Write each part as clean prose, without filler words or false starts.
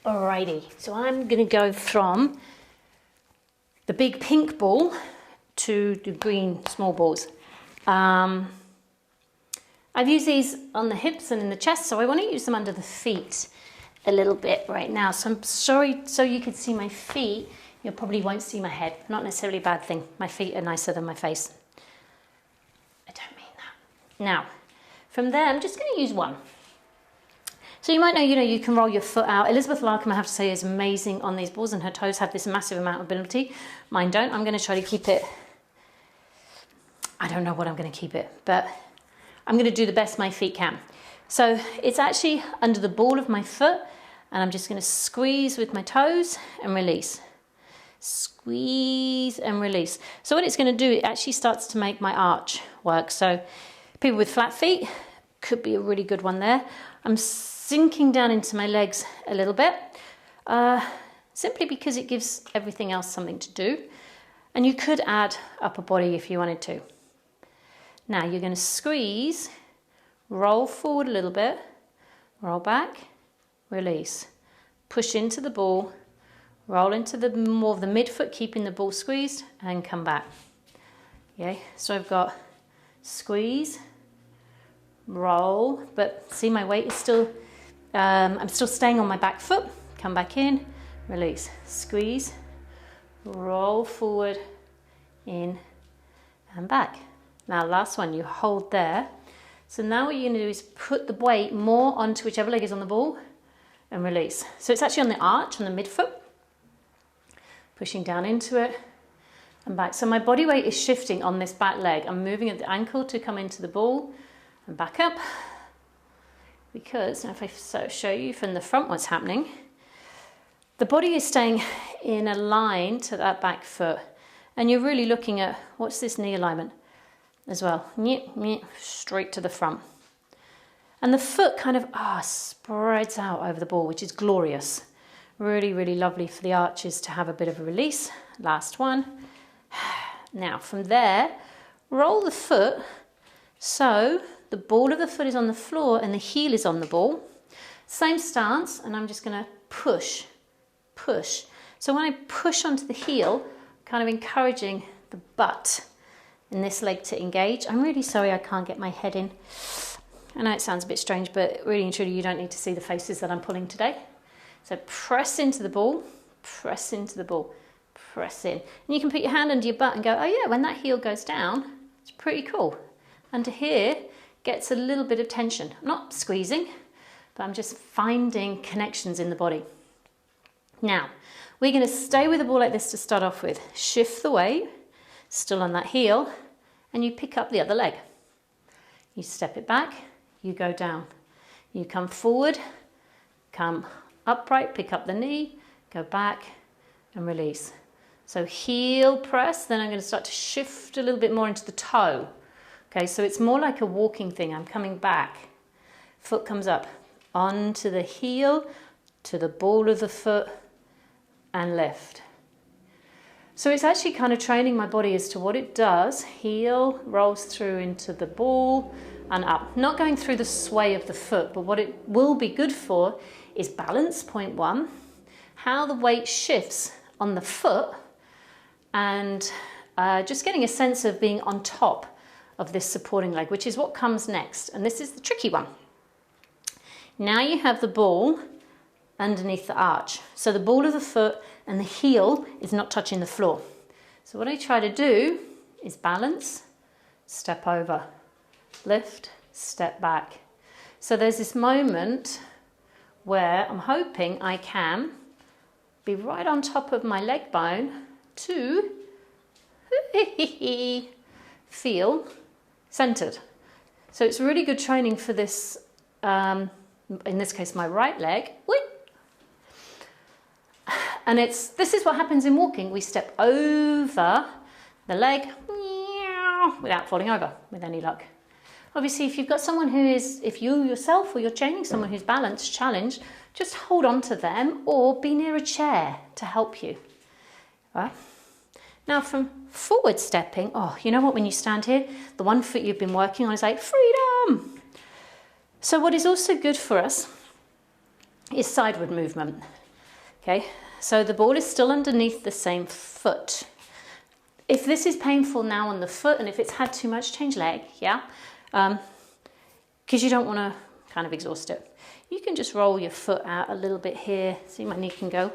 Alrighty, so I'm going to go from the big pink ball to the green small balls. I've used these on the hips and in the chest, so I want to use them under the feet a little bit right now. So I'm sorry, so you can see my feet, you probably won't see my head. Not necessarily a bad thing. My feet are nicer than my face. I don't mean that. Now, from there, I'm just going to use one. So you might know, you can roll your foot out. Elizabeth Larkham, I have to say, is amazing on these balls, and her toes have this massive amount of ability. Mine don't. I'm going to try to keep it. I don't know what I'm going to keep it, but I'm going to do the best my feet can. So it's actually under the ball of my foot, and I'm just going to squeeze with my toes and release. Squeeze and release. So what it's going to do, it actually starts to make my arch work. So people with flat feet could be a really good one there. I'm sinking down into my legs a little bit, simply because it gives everything else something to do. And you could add upper body if you wanted to. Now you're going to squeeze, roll forward a little bit, roll back, release. Push into the ball, roll into the more of the midfoot, keeping the ball squeezed, and come back. Okay, so I've got squeeze, roll, but see my weight is still, I'm still staying on my back foot. Come back in, release, squeeze, roll forward, in and back. Now last one, you hold there. So now what you're going to do is put the weight more onto whichever leg is on the ball and release. So it's actually on the arch, on the midfoot, pushing down into it and back. So my body weight is shifting on this back leg. I'm moving at the ankle to come into the ball and back up, because now if I show you from the front what's happening, the body is staying in a line to that back foot, and you're really looking at what's this knee alignment as well, straight to the front, and the foot kind of spreads out over the ball, which is glorious. Really, really lovely for the arches to have a bit of a release. Last one. Now from there, roll the foot so the ball of the foot is on the floor and the heel is on the ball. Same stance, and I'm just going to push, push. So when I push onto the heel, kind of encouraging the butt in this leg to engage. I'm really sorry I can't get my head in. I know it sounds a bit strange, but really and truly you don't need to see the faces that I'm pulling today. So press into the ball, press into the ball, press in. And you can put your hand under your butt and go, oh yeah, when that heel goes down, it's pretty cool. Under here, gets a little bit of tension. I'm not squeezing, but I'm just finding connections in the body. Now, we're going to stay with the ball like this to start off with. Shift the weight, still on that heel, and you pick up the other leg. You step it back, you go down. You come forward, come upright, pick up the knee, go back and release. So heel press, then I'm going to start to shift a little bit more into the toe. Okay, so it's more like a walking thing. I'm coming back. Foot comes up onto the heel, to the ball of the foot, and lift. So it's actually kind of training my body as to what it does. Heel rolls through into the ball and up. Not going through the sway of the foot, but what it will be good for is balance, point one. How the weight shifts on the foot, and just getting a sense of being on top of this supporting leg, which is what comes next. And this is the tricky one. Now you have the ball underneath the arch. So the ball of the foot and the heel is not touching the floor. So what I try to do is balance, step over, lift, step back. So there's this moment where I'm hoping I can be right on top of my leg bone to feel centered. So it's really good training for this, in this case, my right leg. And this is what happens in walking. We step over the leg without falling over with any luck. Obviously, if you've got someone who is, if you yourself or you're training someone who's balance challenged, just hold on to them or be near a chair to help you. Right? Now from forward stepping, you know what, when you stand here, the one foot you've been working on is like freedom. So what is also good for us is sideward movement. Okay, so the ball is still underneath the same foot. If this is painful now on the foot, and if it's had too much, change leg, yeah? Because you don't want to kind of exhaust it. You can just roll your foot out a little bit here. See, my knee can go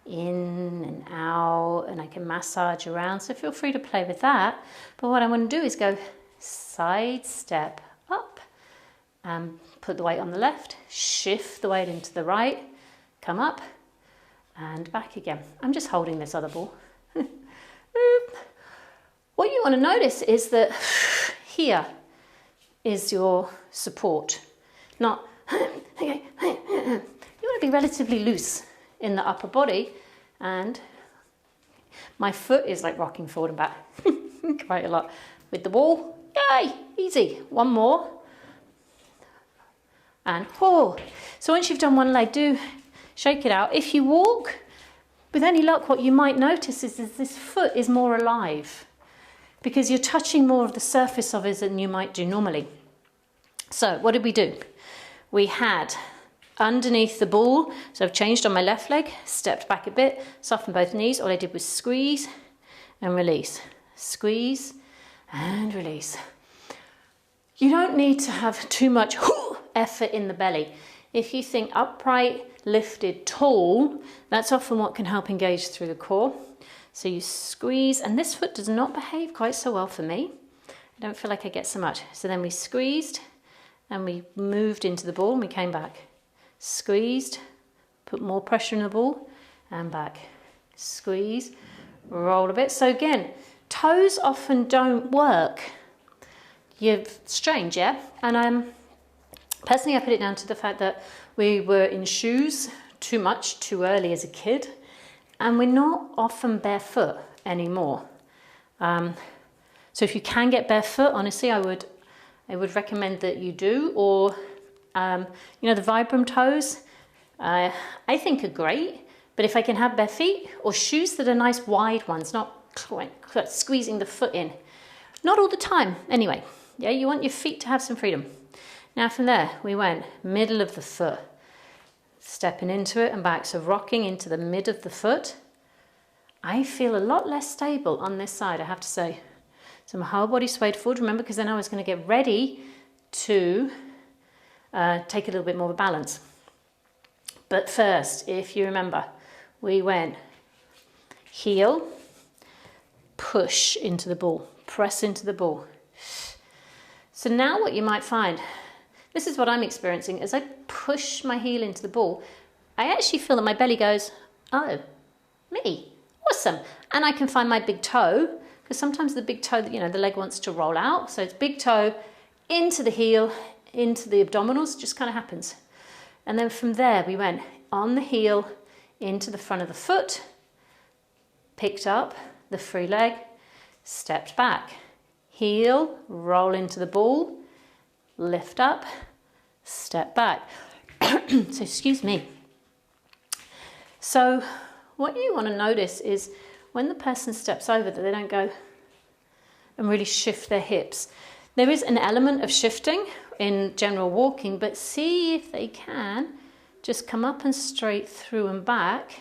in and out, and I can massage around. So feel free to play with that. But what I want to do is go side step up, and put the weight on the left, shift the weight into the right, come up and back again. I'm just holding this other ball. What you want to notice is that here is your support. Not, okay. You want to be relatively loose in the upper body, and my foot is like rocking forward and back quite a lot. With the ball, yay, easy. One more. And oh, so once you've done one leg, do shake it out. If you walk, with any luck, what you might notice is this foot is more alive because you're touching more of the surface of it than you might do normally. So what did we do? We had underneath the ball, so I've changed on my left leg, stepped back a bit, softened both knees. All I did was squeeze and release. Squeeze and release. You don't need to have too much effort in the belly. If you think upright, lifted, tall, that's often what can help engage through the core. So you squeeze, and this foot does not behave quite so well for me. I don't feel like I get so much. So then we squeezed and we moved into the ball and we came back. Squeezed, put more pressure in the ball and back. Squeeze, roll a bit. So again, toes often don't work. You're strange, yeah? And personally, I put it down to the fact that we were in shoes too much, too early as a kid, and we're not often barefoot anymore. So if you can get barefoot, honestly, I would recommend that you do. Or you know, the Vibram toes, I think are great. But if I can have bare feet or shoes that are nice wide ones, not squeezing the foot in, not all the time. Anyway, yeah, you want your feet to have some freedom. Now from there, we went middle of the foot, stepping into it and back. So rocking into the mid of the foot. I feel a lot less stable on this side, I have to say. So my whole body swayed forward, remember, because then I was going to get ready to take a little bit more of a balance. But first, if you remember, we went heel, push into the ball, press into the ball. So now what you might find, this is what I'm experiencing, as I push my heel into the ball, I actually feel that my belly goes, oh, me, awesome. And I can find my big toe, because sometimes the big toe, you know, the leg wants to roll out. So it's big toe into the heel, into the abdominals, just kind of happens. And then from there, we went on the heel, into the front of the foot, picked up the free leg, stepped back. Heel, roll into the ball, lift up, step back. So excuse me. So what you want to notice is when the person steps over, that they don't go and really shift their hips. There is an element of shifting in general walking, but see if they can just come up and straight through and back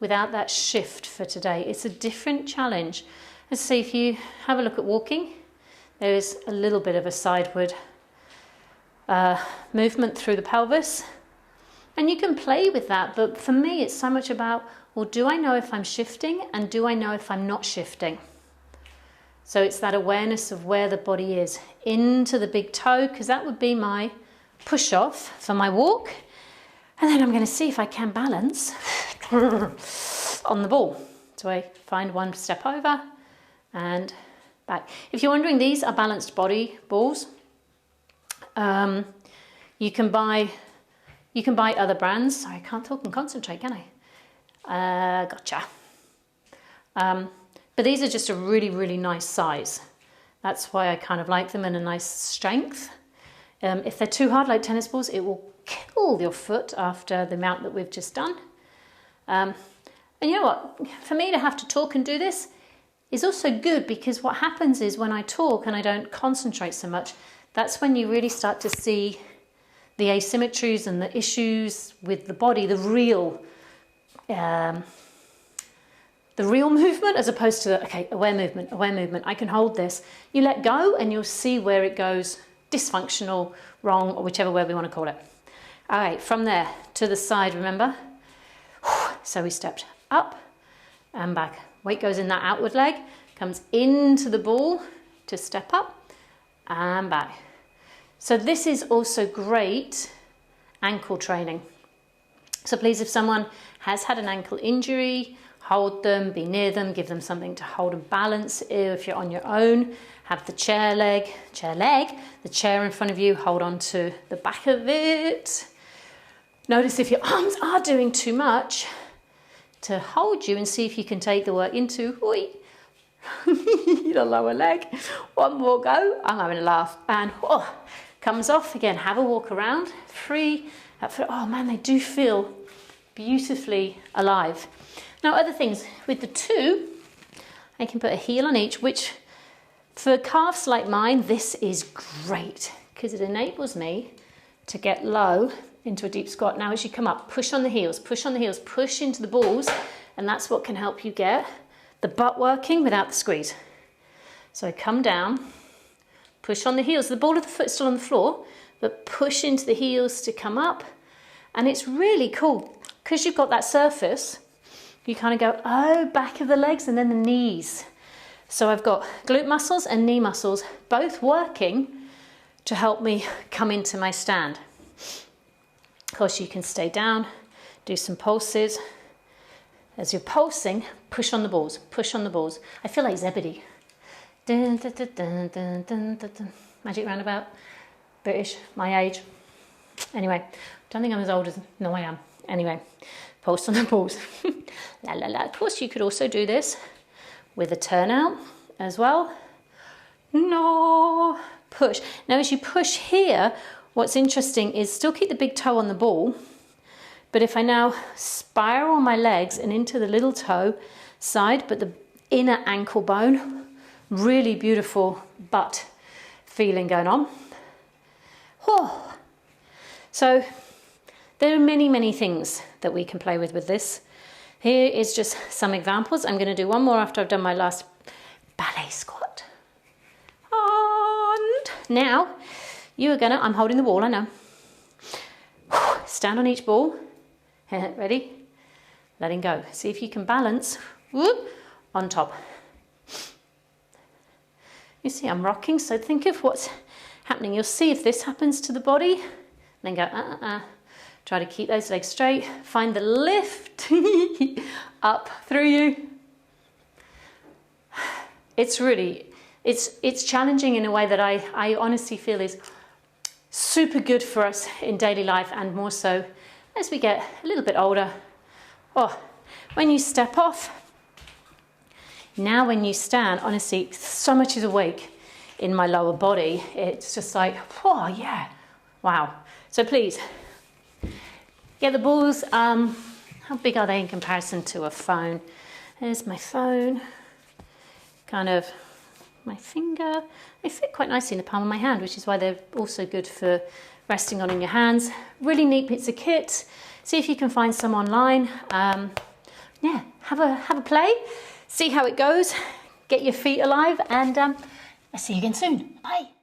without that shift for today. It's a different challenge. Let's see, if you have a look at walking, there is a little bit of a sideward movement through the pelvis. And you can play with that, but for me it's so much about, well, do I know if I'm shifting and do I know if I'm not shifting? So it's that awareness of where the body is. Into the big toe, because that would be my push off for my walk. And then I'm going to see if I can balance on the ball. So I find one step over and back. If you're wondering, these are balanced body balls. You can buy other brands. Sorry, I can't talk and concentrate, can I? Gotcha. But these are just a really, really nice size. That's why I kind of like them, and a nice strength. If they're too hard, like tennis balls, it will kill your foot after the amount that we've just done. And you know what? For me to have to talk and do this is also good, because what happens is when I talk and I don't concentrate so much, that's when you really start to see the asymmetries and the issues with the body, the real the real movement as opposed to, okay, aware movement, aware movement. I can hold this. You let go and you'll see where it goes dysfunctional, wrong, or whichever way we want to call it. All right, from there to the side, remember? So we stepped up and back. Weight goes in that outward leg, comes into the ball to step up and back. So this is also great ankle training. So please, if someone has had an ankle injury, hold them, be near them, give them something to hold and balance. If you're on your own, have the the chair in front of you, hold on to the back of it. Notice if your arms are doing too much to hold you and see if you can take the work into the lower leg. One more go. I'm having a laugh. And comes off again. Have a walk around. Free. Oh man, they do feel beautifully alive. Now other things with the two, I can put a heel on each, which for calves like mine, this is great because it enables me to get low into a deep squat. Now as you come up, push on the heels, push on the heels, push into the balls, and that's what can help you get the butt working without the squeeze. So I come down, push on the heels, the ball of the foot is still on the floor, but push into the heels to come up. And it's really cool because you've got that surface, you kind of go, oh, back of the legs and then the knees. So I've got glute muscles and knee muscles both working to help me come into my stand. Of course, you can stay down, do some pulses. As you're pulsing, push on the balls, push on the balls. I feel like Zebedee. Dun, dun, dun, dun, dun, dun, dun, dun. Magic roundabout, British, my age. Anyway, don't think I'm as old as, no I am. Anyway, pulse on the balls. La la la. Of course, you could also do this with a turnout as well. No, push. Now as you push here, what's interesting is still keep the big toe on the ball, but if I now spiral my legs and into the little toe side, but the inner ankle bone, really beautiful butt feeling going on. Oh. So there are many, many things that we can play with this. Here is just some examples. I'm going to do one more after I've done my last ballet squat. And now you are gonna, I'm holding the wall, I know. Stand on each ball. Ready? Letting go. See if you can balance on top. You see I'm rocking, so think of what's happening. You'll see if this happens to the body, then go Try to keep those legs straight. Find the lift up through you. It's really, it's challenging in a way that I honestly feel is super good for us in daily life, and more so as we get a little bit older. Oh, when you step off, now when you stand, honestly, so much is awake in my lower body. It's just like, oh yeah, wow. So please, get the balls. How big are they in comparison to a phone? There's my phone. Kind of my finger. They fit quite nicely in the palm of my hand, which is why they're also good for resting on in your hands. Really neat bits of kit. See if you can find some online. Yeah, have a play. See how it goes. Get your feet alive, and I'll see you again soon. Bye.